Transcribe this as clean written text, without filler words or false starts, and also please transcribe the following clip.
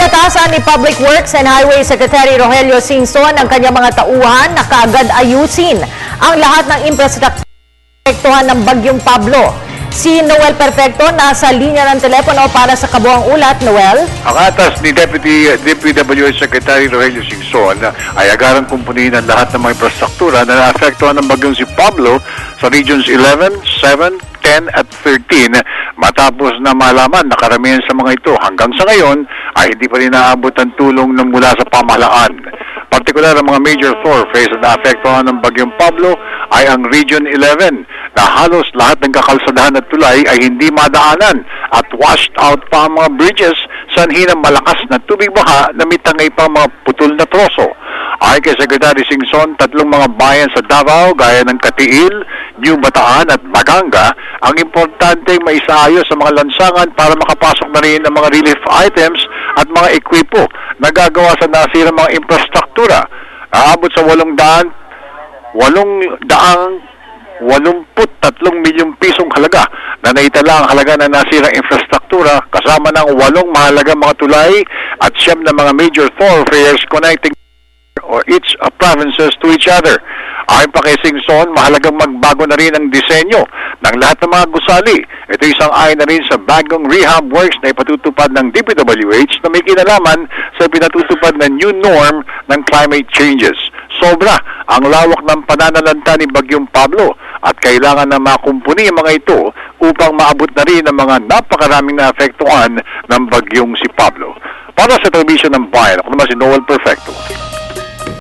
Inatasan ni Public Works and Highway Secretary Rogelio Singson ang kanyang mga tauhan na kaagad ayusin ang lahat ng infrastruktura ng Bagyong Pablo. Si Noel Perfecto nasa linya ng telepono para sa kabuang ulat. Noel? Ang atas ni DPWH Secretary Rogelio Singson ay agarang kumpunihin ang lahat ng mga infrastruktura na naapektuhan ng bagyong si Pablo sa Regions 11, 7, 10 at 13 matapos na malaman na karamihan sa mga ito hanggang sa ngayon ay hindi pa rin naabot ang tulong ng mula sa pamahalaan. Partikular ang mga major thoroughfares na naapektuhan ng bagyong Pablo ay ang Region 11 na halos lahat ng kakalsadahan at tulay ay hindi madaanan at washed out pa ang mga bridges sanhi ng malakas na tubig baha na mitangay pa mga putol na troso. Ayon kay Secretary Singson, 3 mga bayan sa Davao gaya ng Katiil, New Bataan at Baganga ang importanteng maisaayos sa mga lansangan para makapasok na rin ang mga relief items at mga ekwipo na gagawa sa nasirang mga infrastruktura. Aabot sa 83 milyong pisong halaga na naitala ang halaga na nasirang infrastruktura kasama ng 8 mahalagang mga tulay at 9 na mga major thoroughfares connecting or each provinces to each other. Ayon pa kay Singson, mahalagang magbago na rin ang disenyo ng lahat ng mga gusali. Ito isang ayon na rin sa bagong rehab works na ipatutupad ng DPWH na may kinalaman sa pinatutupad na new norm ng climate changes. Sobra ang lawak ng pananalanta ni Bagyong Pablo at kailangan na makumpuni ang mga ito upang maabot na rin ang mga napakaraming naapektuhan ng bagyong si Pablo. Para sa television ng Bayan, ako naman si Noel Perfecto.